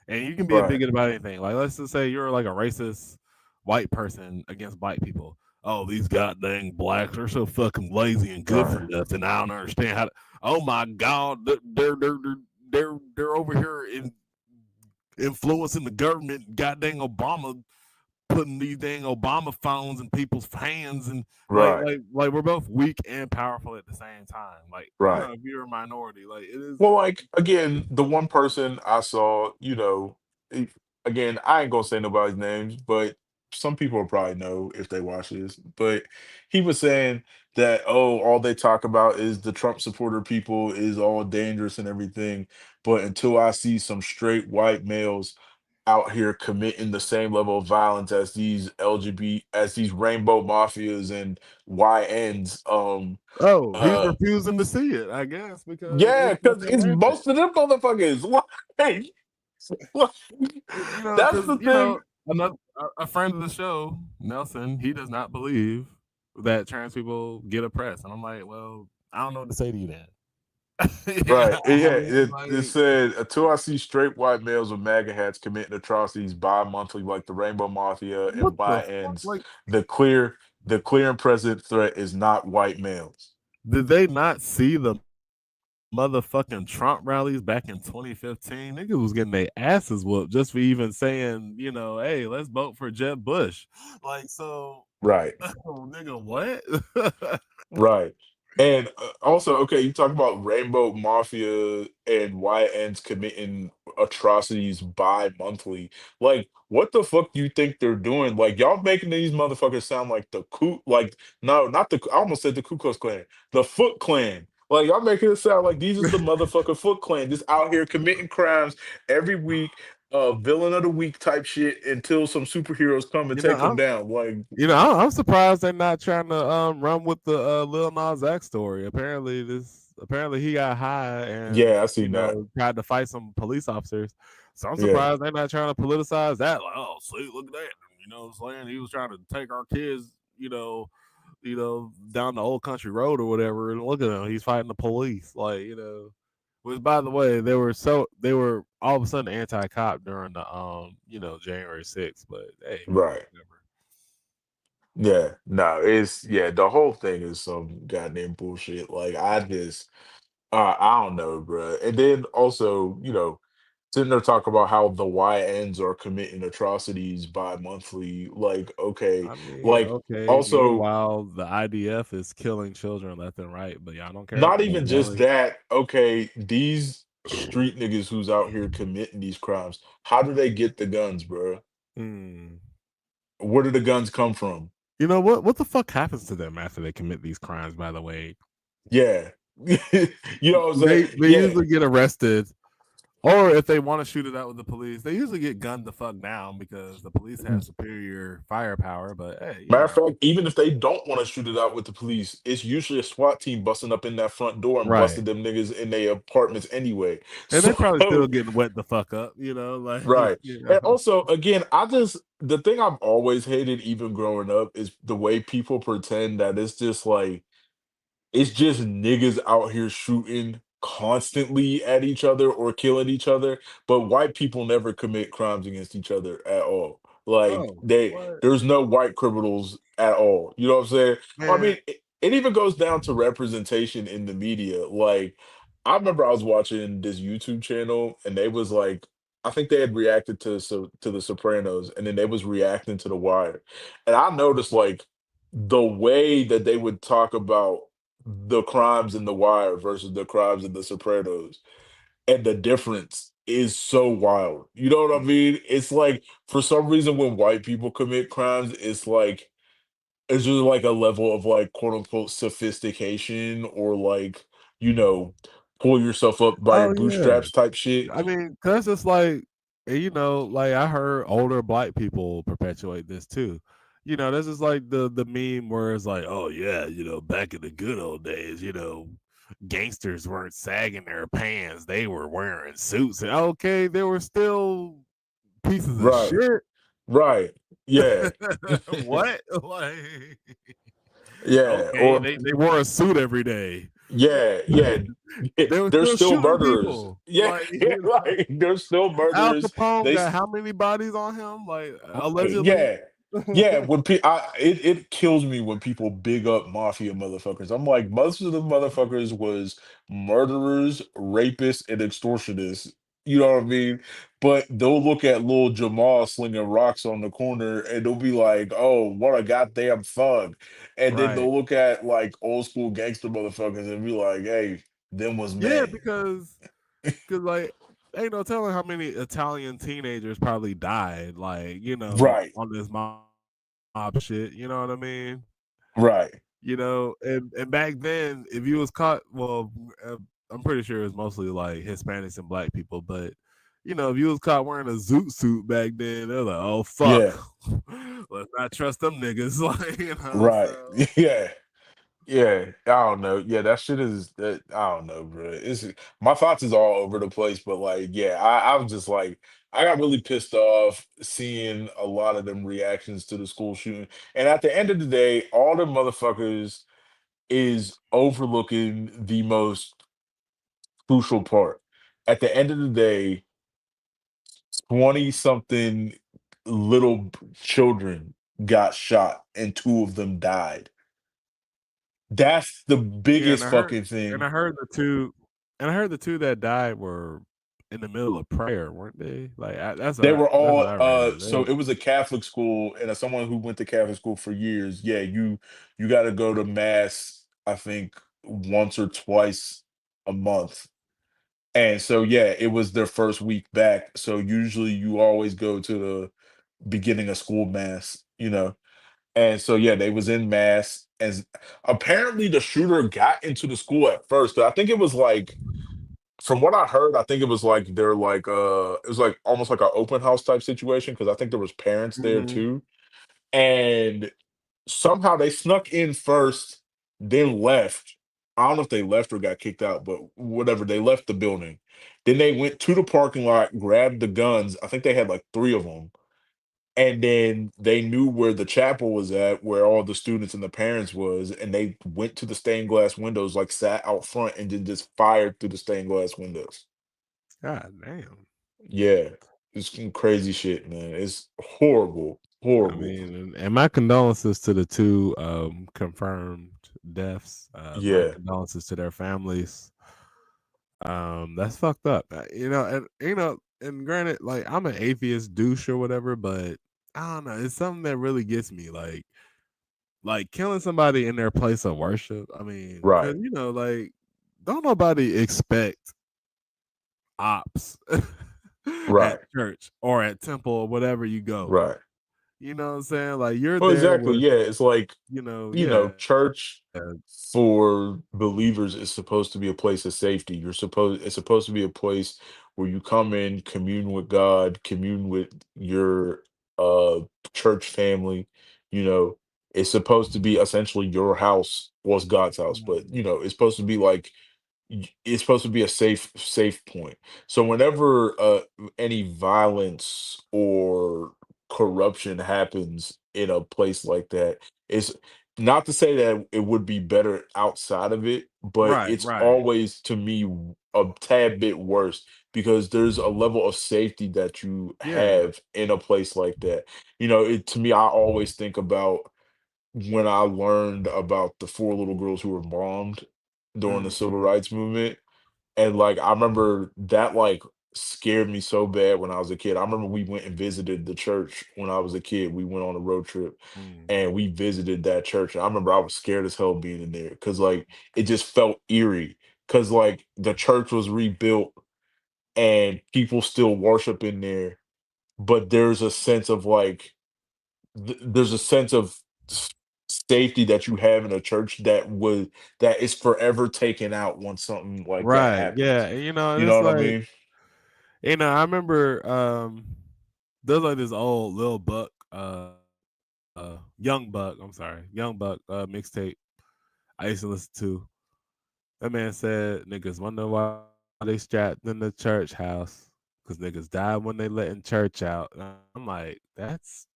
And you can be a
Right.
bigot about anything. Like, let's just say you're like a racist white person against white people. Oh, these goddamn blacks are so fucking lazy and good for
Right.
nothing. I don't understand how. Oh my god, they're over here influencing the government. Goddamn Obama putting these dang Obama phones in people's hands, and
Right.
like we're both weak and powerful at the same time. Like, I don't
Right.
know if you're a minority, like it is.
Well, like again, the one person I saw, he- again, I ain't gonna say nobody's names, but some people will probably know if they watch this. But he was saying that, oh, all they talk about is the Trump supporter people is all dangerous and everything. But until I see some straight white males out here committing the same level of violence as these LGBT, as these rainbow mafias and YNs,
Oh, he's
uh
refusing to see it, I guess, because
yeah,
it's
because
fucking
it's
rampant.
most of them motherfuckers. Like, like,
You know,
that's
because
the thing.
another a friend of the show, Nelson, he does not believe that trans people get oppressed, and I'm like, well, I don't know what to say to you then. You know
Right.
what I
Yeah.
mean?
It
Like,
said, until I see straight white males with MAGA hats committing atrocities bi-monthly like the Rainbow Mafia
what
and
the fuck?
YNs,
Like,
the clear the clear and present threat is not white males.
did they not see the motherfucking Trump rallies back in 2015? Niggas was getting their asses whooped just for even saying, hey, let's vote for Jeb Bush. Like, so,
Right.
oh, nigga, what?
Right. And also, okay, you talk about Rainbow Mafia and YNs committing atrocities bi-monthly. Like, what the fuck do you think they're doing? Like, y'all making these motherfuckers sound like no, not the, I almost said the Ku Klux Klan, the Foot Clan. Like, y'all making it sound like these is the motherfucker Foot Clan, just out here committing crimes every week, villain of the week type shit until some superheroes come and
you know,
take them
I'm
down. Like,
I'm surprised they're not trying to run with the Lil Nas X story. Apparently he got high and
yeah, I seen that.
tried to fight some police officers. So I'm
Yeah,
surprised they're not trying to politicize that. Like, oh, see, look at that. You know what I'm saying? He was trying to take our kids, down the old country road or whatever. And look at him, he's fighting the police. Like, which by the way, they were all of a sudden anti cop during the January 6th. But hey,
right.
whatever.
Yeah, no, the whole thing is some goddamn bullshit. Like I don't know, bro. And then also, sitting there talking about how the YNs are committing atrocities bi-monthly. Like, okay,
I mean,
like
okay.
also
Meanwhile, the IDF is killing children left and right, but y'all don't care.
not
Y'all
even just
willing?
that. Okay, these street niggas who's out here committing these crimes, how do they get the guns, bro?
Hmm.
Where do the guns come from?
You know what? What the fuck happens to them after they commit these crimes? By the way,
Yeah. You know what I'm saying?
they
Yeah.
usually get arrested, or if they want to shoot it out with the police, they usually get gunned the fuck down because the police have superior firepower. But hey,
Matter of fact, even if they don't want to shoot it out with the police, it's usually a SWAT team busting up in that front door and
right,
busting them niggas in their apartments anyway.
and they probably
So,
still getting wet the fuck up. Like
right. And also, again, the thing I've always hated, even growing up, is the way people pretend that it's just niggas out here shooting constantly at each other or killing each other, but white people never commit crimes against each other at all. Like
Oh,
they
what
there's no white criminals at all. You know what I'm saying? I
man?
mean, it even goes down to representation in the media. Like I remember I was watching this YouTube channel and they was like I think they had reacted to the Sopranos and then they was reacting to The Wire. And I noticed like the way that they would talk about the crimes in The Wire versus the crimes in The Sopranos, and the difference is so wild. You know what I mean? It's like for some reason when white people commit crimes, it's just like a level of like quote unquote sophistication or like, you know, pull yourself up by your
Oh yeah.
bootstraps type shit.
I mean, cause it's like, like I heard older black people perpetuate this too. This is like the meme where it's like, oh yeah, back in the good old days, gangsters weren't sagging their pants; they were wearing suits. And okay, they were still pieces of
Right.
shit.
Right. Yeah.
What? Like,
Yeah.
okay,
Or
they wore a suit every day.
yeah, yeah.
They were
They're
still
still
shooting
murderers.
people.
Yeah,
Like,
yeah, like they're still
Al
murderers.
Capone
They
got how many bodies on him? Like,
Right,
allegedly?
yeah. Yeah, when it kills me when people big up mafia motherfuckers. I'm like, most of the motherfuckers was murderers, rapists, and extortionists. You know what I mean? But they'll look at little Jamal slinging rocks on the corner and they'll be like, oh, what a goddamn thug. And then
Right.
they'll look at like old school gangster motherfuckers and be like, hey, them was
Yeah,
men.
because like, ain't no telling how many Italian teenagers probably died, like,
Right,
on this mob shit, you know what I mean?
right.
And back then, if you was caught, well, I'm pretty sure it was mostly like Hispanics and black people, but if you was caught wearing a zoot suit back then, they're like, oh
Yeah,
fuck, let's not trust them niggas, like,
right.
so
Yeah. Yeah, I don't know. Yeah, that shit is that I don't know, bro. It's my thoughts is all over the place, but like, yeah, I was just like, I got really pissed off seeing a lot of them reactions to the school shooting. And at the end of the day, all the motherfuckers is overlooking the most crucial part. At the end of the day, 20 something children got shot and two of them died. That's the
yeah,
biggest fucking
and
thing.
I heard the two that died were in the middle of prayer, weren't they? Like,
They were
that's
all
what I read.
so it was a Catholic school, and as someone who went to Catholic school for years, yeah, you gotta go to mass, I think, once or twice a month. And so yeah, it was their first week back. So usually you always go to the beginning of school mass, you know. And so yeah, they was in mass as apparently the shooter got into the school at first, but I think it was like from what I heard, I think it was like they're like it was like almost like an open house type situation because I think there was parents there
Mhm.
too. And somehow they snuck in first, then left. I don't know if they left or got kicked out, but whatever, they left the building. Then they went to the parking lot, grabbed the guns. I think they had like three of them. And then they knew where the chapel was at, where all the students and the parents was, and they went to the stained glass windows, like sat out front and then just fired through the stained glass windows.
God damn.
Yeah, it's some crazy shit, man. It's horrible,
I
horrible.
mean, and my condolences to the two confirmed deaths. My
Yeah,
condolences to their families. That's fucked up. And granted, like I'm an atheist douche or whatever, but I don't know. It's something that really gets me. Like killing somebody in their place of worship. I mean, because
right,
like don't nobody expect ops at
right,
church or at temple or whatever you go.
right.
You know what I'm saying? Like you're
Well,
there
exactly.
with,
Yeah, it's like,
yeah,
church for believers is supposed to be a place of safety. It's supposed to be a place where you come in, commune with God, commune with your uh church family, you know. It's supposed to be essentially your house, was God's house, but
Mhm.
it's supposed to be like it's supposed to be a safe point. So whenever any violence or corruption happens in a place like that, it's not to say that it would be better outside of it, but
Right,
it's
right.
always to me a tad bit worse because there's a level of safety that you
Yeah.
have in a place like that. To me, I always think about when I learned about the four little girls who were bombed during the civil
Mhm.
rights movement. And like I remember that like scared me so bad when I was a kid. I remember we went and visited the church when I was a kid. We went on a road trip
Mm.
and we visited that church. And I remember I was scared as hell being in there because like it just felt eerie. Cause like the church was rebuilt and people still worship in there, but there's a sense of like there's a sense of safety that you have in a church that is forever taken out once something like that
Right. Yeah.
happens.
And, you know, and
You
it's
know what I
like,
mean?
I remember there's like this old Lil Buck, Young Buck, I'm sorry, Young Buck mixtape I used to listen to. That man said niggas wonder why they strapped in the church house. Cause niggas died when they letting church out. And I'm like, that's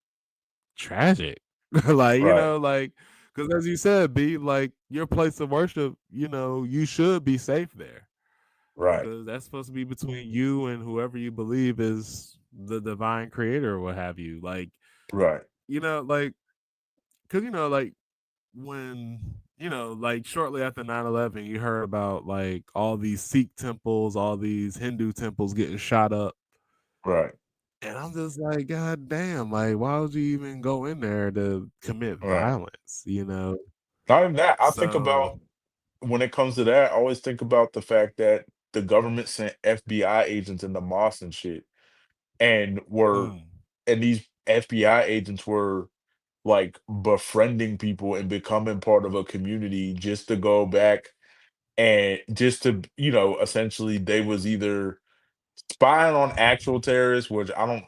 tragic. Like,
Right,
like, cause as you said, be like your place of worship, you should be safe there.
right,
Because that's supposed to be between you and whoever you believe is the divine creator or what have you. Like,
right,
like, because, like, when, like shortly after 9/11, you heard about like all these Sikh temples, all these Hindu temples getting shot up.
right,
And I'm just like, God damn, like, why would you even go in there to commit
right.
violence?
Not even that. I think
So,
about when it comes to that, I always think about the fact that the government sent FBI agents in the mosque and shit, and were
mm,
and these FBI agents were like befriending people and becoming part of a community just to go back and just to, essentially they was either spying on actual terrorists, which I don't,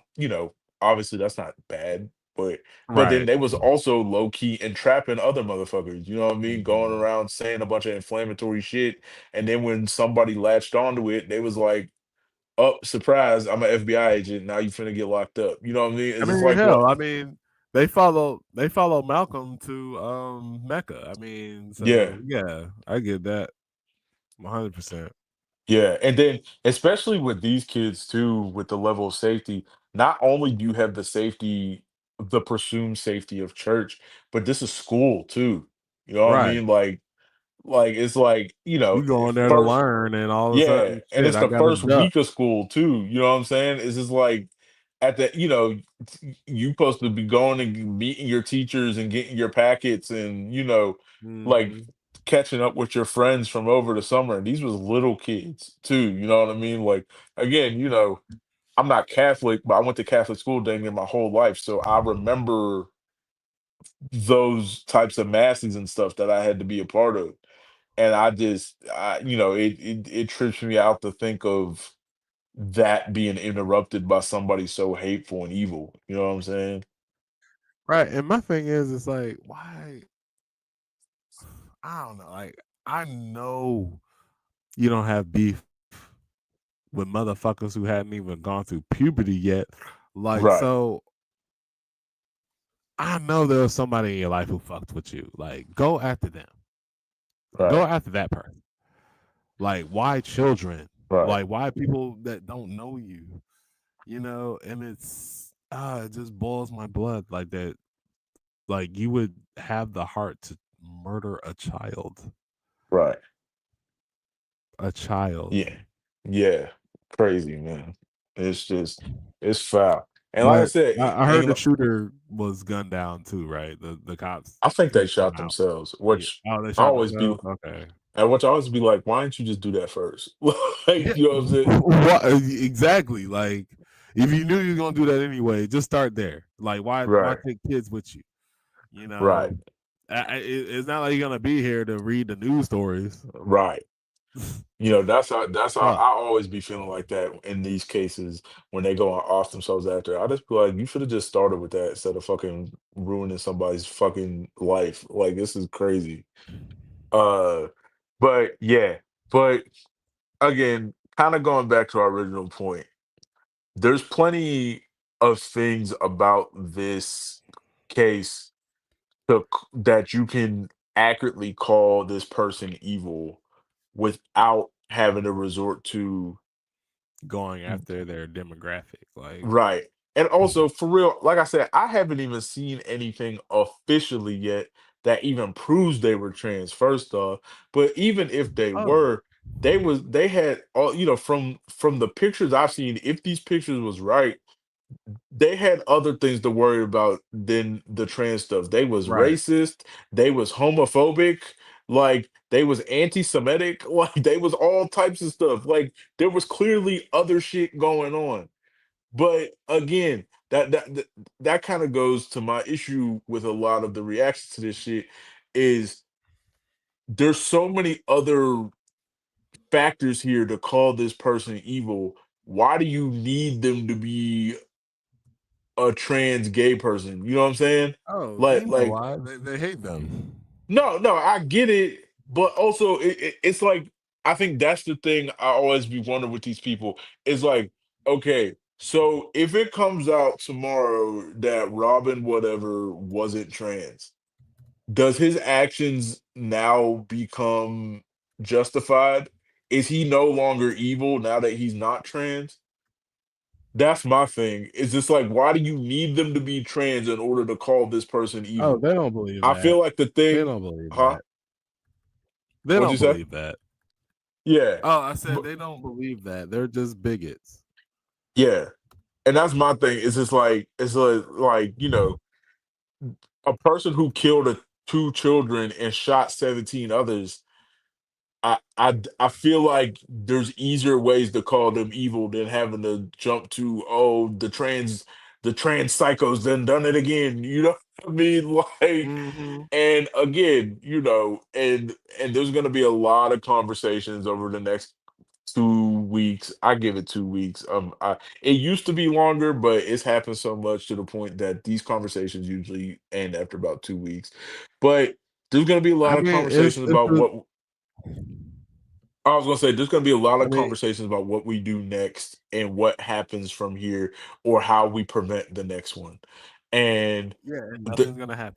obviously that's not bad, but then
right.
they was also low key entrapping other motherfuckers. You know what I mean? Going
Mhm.
around saying a bunch of inflammatory shit, and then when somebody latched onto it, they was like, "Oh, surprise! I'm an FBI agent. Now you finna get locked up." You know what I mean?
I
It's just
mean,
like, well,
hell, I mean, they follow Malcolm to Mecca. I mean,
yeah.
so yeah, I get that 100%.
Yeah, and then especially with these kids too, with the level of safety, not only do you have the presumed safety of church, but this is school too. You know what I
Right.
mean? Like it's like,
You go in there to
first,
learn and all of a
yeah,
sudden,
and
shit,
it's
I
the
got a
first
duck.
week of school too. You know what I'm saying? It's just like at the, you supposed to be going and meeting your teachers and getting your packets and, like
Mhm.
catching up with your friends from over the summer. And these was little kids too. You know what I mean? Like again, I'm not Catholic, but I went to Catholic school dang near my whole life. So I remember those types of masses and stuff that I had to be a part of. And it trips me out to think of that being interrupted by somebody so hateful and evil. You know what I'm saying?
Right, and my thing is, it's like, why I don't know, like, I know you don't have beef with motherfuckers who hadn't even gone through puberty yet. Like,
Right,
so I know there was somebody in your life who fucked with you. Like, go after them. Go
right,
after that person. Like, why children?
right,
Like, why people that don't know you? And it just boils my blood like that. Like, you would have the heart to murder a child.
right.
A child.
Yeah, yeah. Crazy, man. It's just it's foul. And like I
But
said,
I heard the shooter was gunned down too, right? The cops
I think they
came
shot
out.
themselves,
Yeah.
which
Oh, they
I
shot
always be
themselves? Okay.
which I always be like, why didn't you just do that first?
Yeah.
Like, you know what I'm saying?
What exactly? Like, if you knew you were gonna do that anyway, just start there. Like, why
Right,
take kids with you? You
right,
know, it's not like you're gonna be here to read the news stories.
right. That's how
Fuck.
I always be feeling like that in these cases when they go and off themselves after. I just be like, you should have just started with that instead of fucking ruining somebody's fucking life. Like this is crazy. Uh, but yeah, but again, kind of going back to our original point, there's plenty of things about this case that you can accurately call this person evil without having to resort to
Going after their demographic, like,
right. And also for real, like I said, I haven't even seen anything officially yet that even proves they were trans, first off. But even if they
oh,
were, they had all, from the pictures I've seen, if these pictures was right, they had other things to worry about than the trans stuff. They was
right.
racist, they was homophobic, like they was anti-Semitic, like they was all types of stuff. Like there was clearly other shit going on. But again, that that kind of goes to my issue with a lot of the reactions to this shit is there's so many other factors here to call this person evil. Why do you need them to be a trans gay person? You know what I'm saying?
Oh,
Like
you know
like
why? They hate them.
no, no, I get it, but also it's like I think that's the thing I always be wondering with these people is like, okay, so if it comes out tomorrow that Robin whatever wasn't trans, does his actions now become justified? Is he no longer evil now that he's not trans? That's my thing. It's just like, why do you need them to be trans in order to call this person
Oh,
evil?
they don't believe
I
that.
feel like the
They
thing,
don't believe
huh?
that. They
What'd you
don't
say?
believe that.
Yeah,
Oh, I said
but
they don't believe that. They're just bigots.
yeah, and that's my thing. It's just like like a person who killed two children and shot 17 others. I feel like there's easier ways to call them evil than having to jump to the trans psychos done it again. You know what I mean? Like,
Mhm.
and again, and there's gonna be a lot of conversations over the next 2 weeks. I give it 2 weeks. It used to be longer, but it's happened so much to the point that these conversations usually end after about 2 weeks. But there's gonna be a
I
lot of
mean,
conversations
it's
about
a
what I was gonna say there's gonna be a lot
I
of
mean,
conversations about what we do next and what happens from here or how we prevent the next one. And
yeah, and
the
nothing's gonna happen.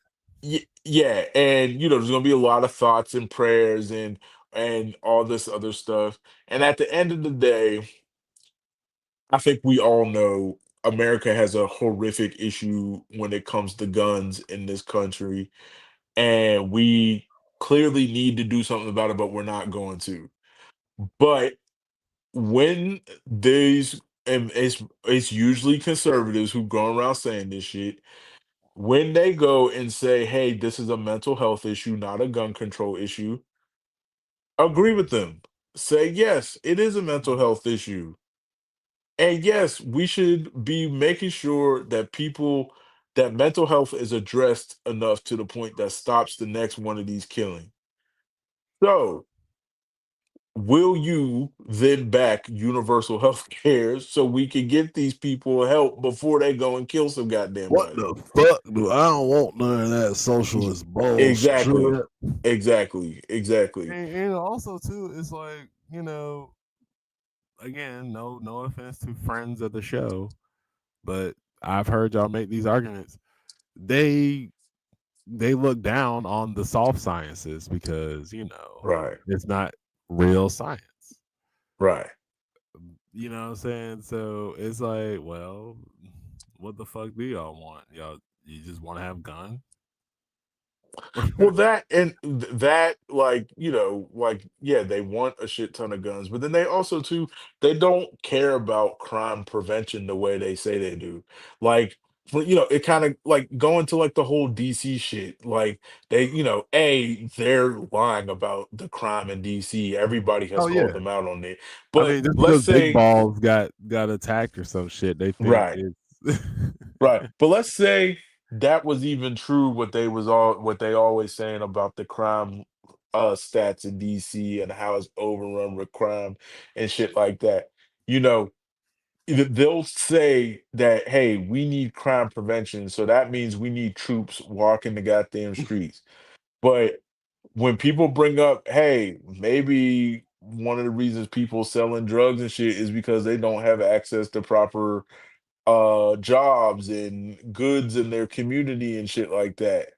yeah, and there's gonna be a lot of thoughts and prayers and all this other stuff. And at the end of the day, I think we all know America has a horrific issue when it comes to guns in this country, and we clearly need to do something about it, but we're not going to. But when these and it's usually conservatives who go around saying this shit, when they go and say, "Hey, this is a mental health issue, not a gun control issue," agree with them. Say, "Yes, it is a mental health issue." And yes, we should be making sure that that mental health is addressed enough to the point that stops the next one of these killing. So, will you then back universal health care so we can get these people help before they go and kill some goddamn
What
body?
the fuck do I don't want none of that
Y-
socialist
Exactly.
bullshit.
Exactly. Exactly.
And also too, it's like, again, no offense to friends of the show, but I've heard y'all make these arguments. They they look down on the soft sciences because,
Right.
it's not real science.
Right.
You know what I'm saying? So it's like, well, what the fuck do y'all want? Y'all you just want to have gun?
Well, that and that, like, like, yeah, they want a shit ton of guns, but then they also too, they don't care about crime prevention the way they say they do. Like, it kind of like going to like the whole DC shit. Like they're lying about the crime in DC. Everybody has
Oh
called
yeah.
them out on it.
I
But
mean, just
let's
because Big
say,
Balls got attacked or some shit, they think
right.
it's
Right. But let's say that was even true what they always saying about the crime stats in DC and how it's overrun with crime and shit like that. You know, they'll say that, hey, we need crime prevention, so that means we need troops walking the goddamn streets. But when people bring up, hey, maybe one of the reasons people selling drugs and shit is because they don't have access to proper jobs and goods in their community and shit like that.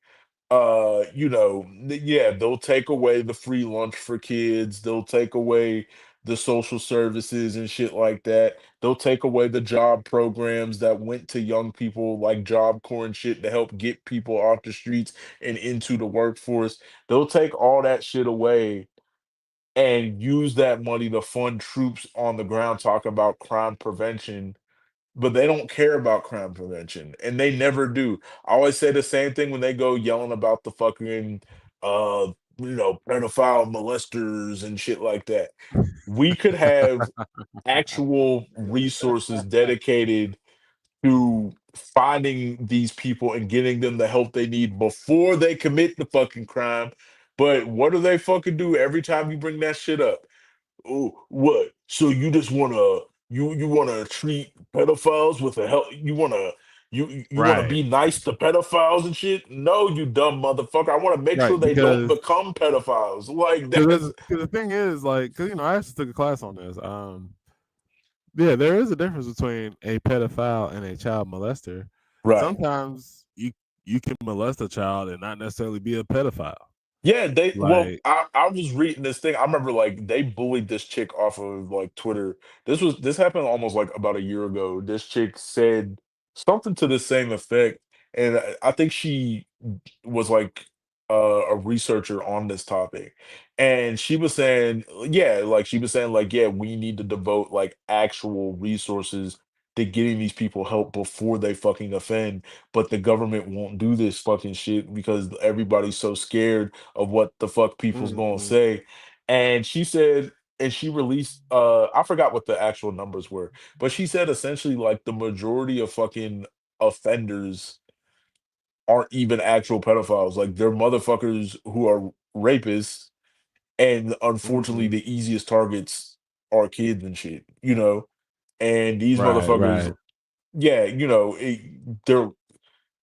Yeah, they'll take away the free lunch for kids, they'll take away the social services and shit like that. They'll take away the job programs that went to young people like Job Corps and shit to help get people off the streets and into the workforce. They'll take all that shit away and use that money to fund troops on the ground talking about crime prevention, but they don't care about crime prevention, and they never do. I always say the same thing when they go yelling about the fucking, uh, pedophile molesters and shit like that. We could have actual resources dedicated to finding these people and getting them the help they need before they commit the fucking crime. But what do they fucking do every time you bring that shit up? Oh, what? So you just wanna you wanna treat pedophiles with a help? You wanna
Right.
be nice to pedophiles and shit? No, you dumb motherfucker. I wanna make sure
Right.
they don't become pedophiles. Like
Because
that's
the thing is, like, because I actually took a class on this. Yeah, there is a difference between a pedophile and a child molester.
right.
Sometimes you can molest a child and not necessarily be a pedophile.
Yeah,
Like,
I was reading this thing. I remember like they bullied this chick off of like Twitter. This happened almost like about a year ago. This chick said something to the same effect, and I think she was like a researcher on this topic, and she was saying, yeah, like she was saying, like, yeah, we need to devote like actual resources to getting these people help before they fucking offend, but the government won't do this fucking shit because everybody's so scared of what the fuck people's gonna
mhm.
say. And she said, and she released I forgot what the actual numbers were, but she said essentially like the majority of fucking offenders aren't even actual pedophiles. Like they're motherfuckers who are rapists, and unfortunately
Mhm.
the easiest targets are kids and shit, you know? And these
Right,
motherfuckers,
right.
yeah, they're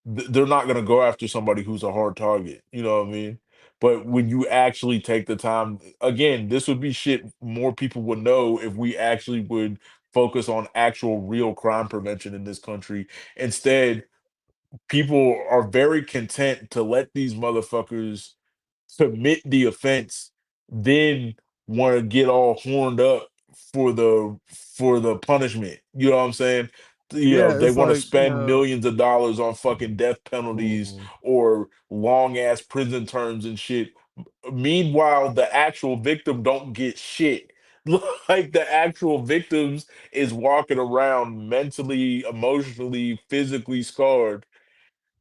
they're not gonna go after somebody who's a hard target, you know what I mean? But when you actually take the time, again, this would be shit more people would know if we actually would focus on actual real crime prevention in this country. Instead, people are very content to let these motherfuckers commit the offense, then want to get all horned up for the punishment. You know what I'm saying?
Yeah,
They
it's
want to
like,
spend millions of dollars on fucking death penalties
mhm.
or long ass prison terms and shit. Meanwhile, the actual victim don't get shit. Like the actual victims is walking around mentally, emotionally, physically scarred,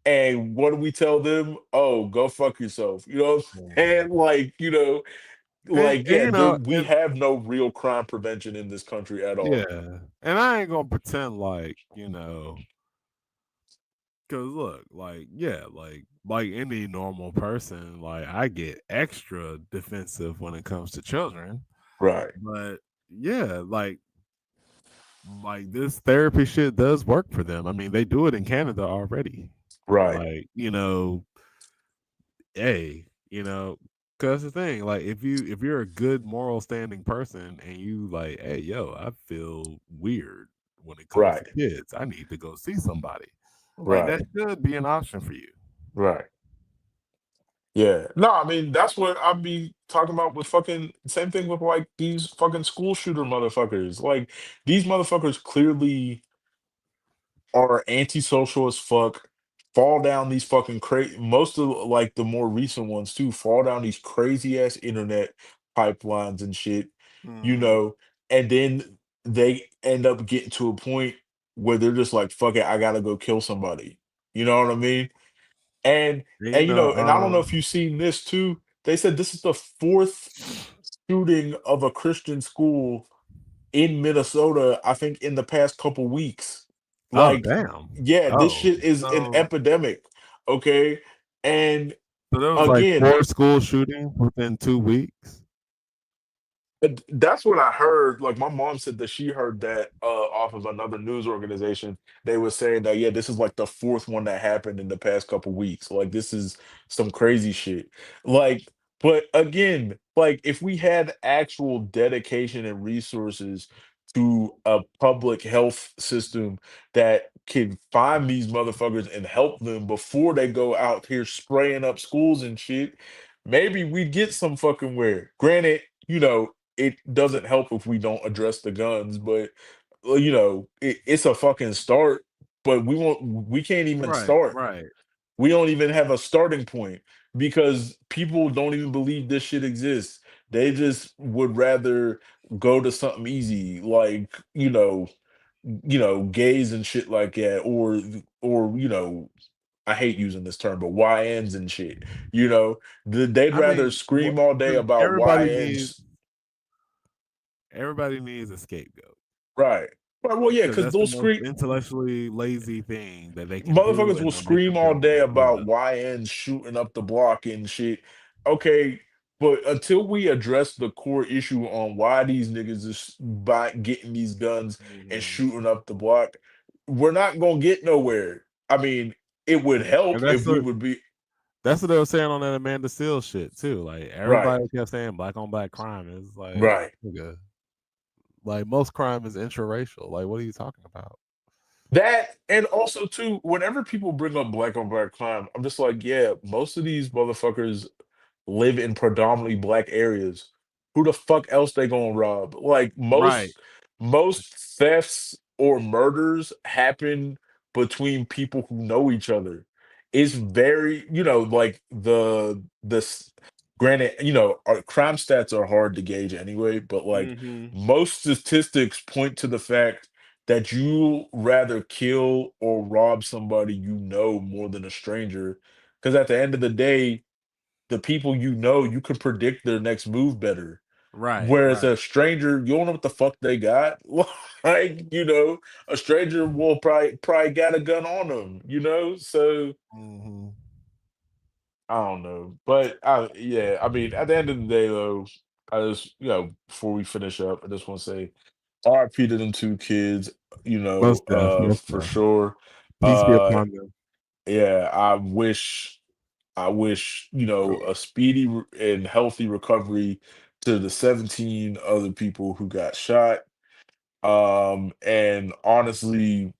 and what do we tell them? Oh, go fuck yourself. You know what I'm saying?
Mhm.
Like, like,
And
yeah,
you know,
we
and
have no real crime prevention in this country at all.
yeah, and I ain't gonna pretend like, cause look, like, yeah, like any normal person, like I get extra defensive when it comes to children.
Right,
But yeah, like this therapy shit does work for them. I mean, they do it in Canada already.
right,
Like, hey, cause the thing, like if you're a good moral standing person and you like, hey, yo, I feel weird when it comes to
right,
kids. I need to go see somebody. Like
right,
that should be an option for you.
right. Yeah. No, I mean, that's what I'd be talking about with fucking same thing with like these fucking school shooter motherfuckers. Like these motherfuckers clearly are antisocial as fuck, fall down these fucking crazy, most of like the more recent ones too, fall down these crazy ass internet pipelines and shit, you
Mhm.
know, and then they end up getting to a point where they're just like, fuck it, I gotta go kill somebody. You know what I mean? And
And,
and and I don't know if you've seen this too. They said this is the fourth shooting of a Christian school in Minnesota, I think in the past couple weeks.
oh
Like,
damn.
yeah, this
Oh,
shit is an
so
epidemic. Okay. And
so there was like
again,
4 school shootings within 2 weeks?
That's what I heard. Like my mom said that she heard that off of another news organization. They were saying that yeah, this is like the fourth one that happened in the past couple weeks. Like this is some crazy shit. Like, but again, like if we had actual dedication and resources to a public health system that can find these motherfuckers and help them before they go out here spraying up schools and shit, maybe we'd get some fucking wear. Granted, it doesn't help if we don't address the guns, but it's a fucking start. But we can't even
Right,
start.
right.
We don't even have a starting point because people don't even believe this shit exists. They just would rather go to something easy, like gays and shit like that, or I hate using this term, but YNs and shit. They'd
I
rather
mean,
scream all day
'cause
about
everybody needs
YNs.
everybody needs a scapegoat.
Right. Well, yeah,
because
because
that's the
those
most
screen
intellectually lazy thing that they can do,
motherfuckers
and
will
it'll make
scream
them
all
feel
day
more
about
good.
YNs shooting up the block and shit. Okay, but until we address the core issue on why these niggas is getting these guns and
Mhm.
shooting up the block, we're not gonna get nowhere. I mean, it would help
And
if we would be
that's what they were saying on that Amanda Seales shit too. Like
right,
everybody kept saying black on black crime. It's like,
right.
nigga, like most crime is interracial. Like, what are you talking about?
That and also too, whenever people bring up black on black crime, I'm just like, yeah, most of these motherfuckers live in predominantly black areas. Who the fuck else they gonna rob? Like
Right.
most thefts or murders happen between people who know each other. It's very, like granted, our crime stats are hard to gauge anyway, but like
Mhm.
most statistics point to the fact that you rather kill or rob somebody you know more than a stranger. Because at the end of the day, the people you know, you can predict their next move better.
Right.
Whereas
Right.
a stranger, you don't know what the fuck they got. Like, a stranger will probably got a gun on them. So
Mhm.
I don't know. But yeah, I mean, at the end of the day though, I just, before we finish up, I just want to say RIP to them two kids,
Most def. Most
for
def.
sure.
Peace be
Uh
upon them.
yeah, I wish, a speedy and healthy recovery to the 17 other people who got shot. And honestly,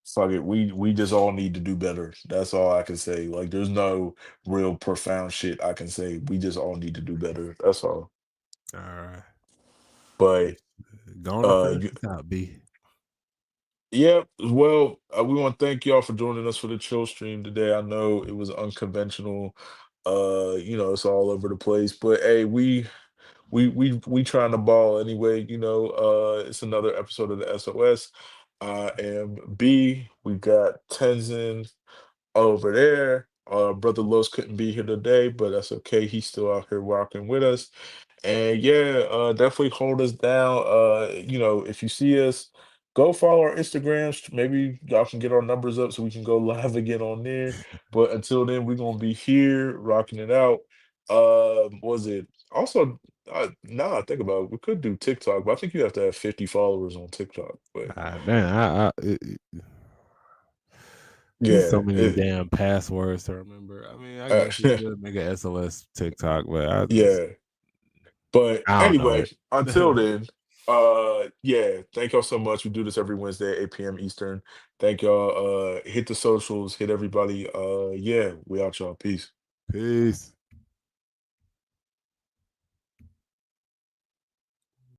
fuck it, we just all need to do better. That's all I can say. Like, there's no real profound shit I can say. We just all need to do better. That's all.
All right.
But
Going to finish
you,
this out, B.
yeah, well, we want to thank y'all for joining us for the chill stream today. I know it was unconventional. It's all over the place, but hey, we trying to ball anyway. It's another episode of the SOS. I am B. We got Tenzin over there. Brother Los couldn't be here today, but that's okay. He's still out here rocking with us. And yeah, definitely hold us down. If you see us, go follow our Instagrams. Maybe y'all can get our numbers up so we can go live again on there. But until then, we're gonna be here rocking it out. Was it also now I think about it, we could do TikTok, but I think you have to have 50 followers on TikTok. But
Man, just so
yeah,
many damn passwords to remember. I mean, I
uh,
guess we could make a SOS TikTok, but
yeah. But
I don't know
anyway,
it.
until then, yeah, thank y'all so much. We do this every Wednesday at 8 p.m. Eastern. Thank y'all. Hit the socials, hit everybody. Yeah, we out y'all. Peace.
Peace.